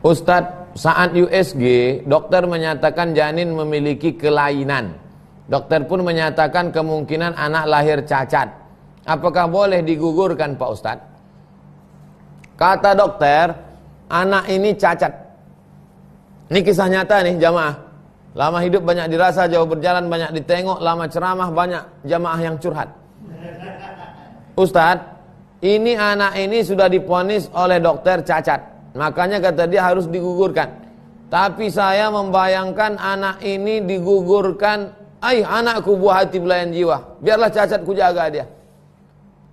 Ustadz, saat USG, dokter menyatakan janin memiliki kelainan. Dokter pun menyatakan kemungkinan anak lahir cacat. Apakah boleh digugurkan Pak Ustadz? Kata dokter, anak ini cacat. Ini kisah nyata nih jamaah. Lama hidup banyak dirasa, jauh berjalan banyak ditengok, lama ceramah banyak jamaah yang curhat. Ustadz, ini anak ini sudah divonis oleh dokter cacat. Makanya kata dia harus digugurkan. Tapi saya membayangkan anak ini digugurkan, anakku buah hati belayan jiwa, biarlah cacat ku jaga dia.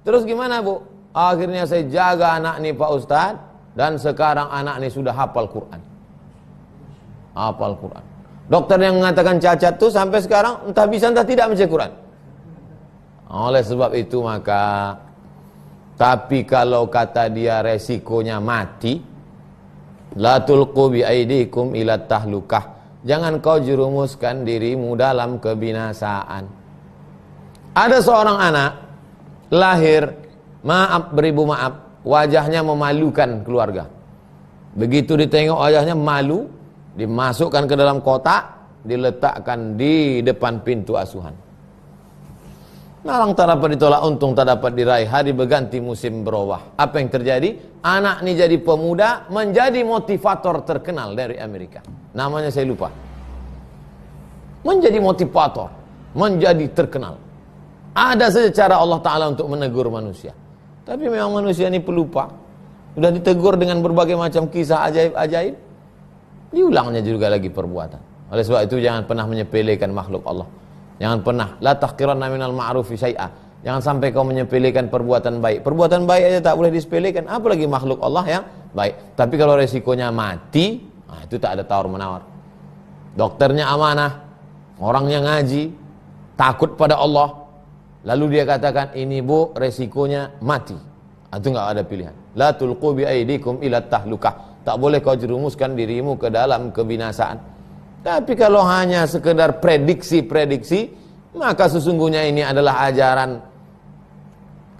Terus gimana Bu? Akhirnya saya jaga anak ini Pak Ustadz, dan sekarang anak ini sudah hafal Quran. Hafal Quran. Dokter yang mengatakan cacat tuh sampai sekarang entah bisa entah tidak membaca Quran. Oleh sebab itu maka, tapi kalau kata dia resikonya mati, la tulqu bi aidikum ila tahlukah. Jangan kau jerumuskan dirimu dalam kebinasaan. Ada seorang anak lahir, maaf beribu maaf, wajahnya memalukan keluarga. Begitu ditengok wajahnya malu, dimasukkan ke dalam kotak, diletakkan di depan pintu asuhan. Malang tak dapat ditolak, untung tak dapat diraih, hari berganti musim berubah. Apa yang terjadi? Anak ini jadi pemuda, menjadi motivator terkenal dari Amerika. Namanya saya lupa. Menjadi motivator, menjadi terkenal. Ada saja cara Allah Ta'ala untuk menegur manusia. Tapi memang manusia ini pelupa. Sudah ditegur dengan berbagai macam kisah ajaib-ajaib, diulangnya juga lagi perbuatan. Oleh sebab itu jangan pernah menyepelekan makhluk Allah. Jangan pernah, la tahqiranna minal ma'rufi syai'a. Jangan sampai kau menyepelekan perbuatan baik. Perbuatan baik aja tak boleh disepelekan, apalagi makhluk Allah yang baik. Tapi kalau resikonya mati, itu tak ada tawar-menawar. Dokternya amanah, orangnya ngaji, takut pada Allah. Lalu dia katakan, ini Bu, resikonya mati. Itu enggak ada pilihan. La tulqu bi aidikum ila tahlukah. Tak boleh kau jerumuskan dirimu ke dalam kebinasaan. Tapi kalau hanya sekedar prediksi-prediksi, maka sesungguhnya ini adalah ajaran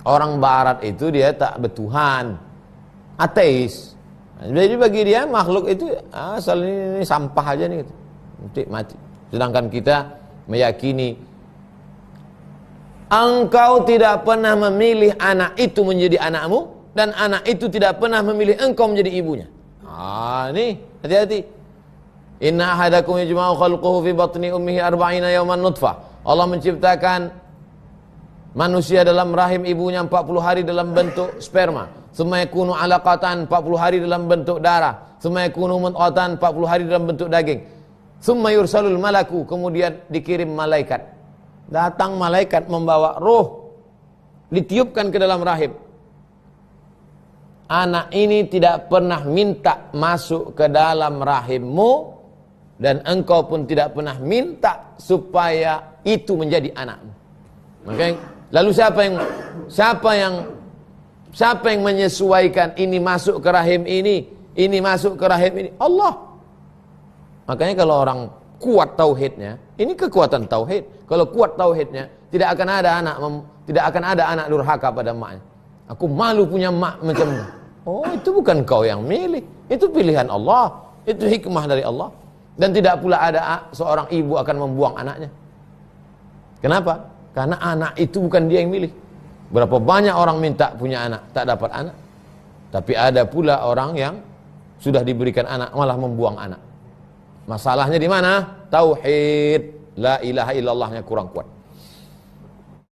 orang barat itu, dia tak bertuhan, ateis. Jadi bagi dia makhluk itu asal ini sampah aja nih gitu. Nanti mati. Sedangkan kita meyakini engkau tidak pernah memilih anak itu menjadi anakmu, dan anak itu tidak pernah memilih engkau menjadi ibunya. Ini hati-hati. Inna ahadakum yajma'u khalquhu fi batni ummihi arba'ina yawman nutfah. Allah menciptakan manusia dalam rahim ibunya 40 hari dalam bentuk sperma. Tsumma yakunu 'alaqatan 40 hari dalam bentuk darah. Tsumma yakunu mudghatan 40 hari dalam bentuk daging. Tsumma yursalul malaku, kemudian dikirim malaikat. Datang malaikat membawa roh, ditiupkan ke dalam rahim. Anak ini tidak pernah minta masuk ke dalam rahimmu, dan engkau pun tidak pernah minta supaya itu menjadi anakmu. Makanya, lalu siapa yang menyesuaikan ini masuk ke rahim ini masuk ke rahim ini? Allah. Makanya kalau orang kuat tauhidnya, ini kekuatan tauhid. Kalau kuat tauhidnya, tidak akan ada anak durhaka pada emaknya. Aku malu punya emak macam ini. Oh, itu bukan kau yang milih, itu pilihan Allah, itu hikmah dari Allah. Dan tidak pula ada seorang ibu akan membuang anaknya. Kenapa? Karena anak itu bukan dia yang milih. Berapa banyak orang minta punya anak, tak dapat anak. Tapi ada pula orang yang sudah diberikan anak, malah membuang anak. Masalahnya di mana? Tauhid, la ilaha illallahnya kurang kuat.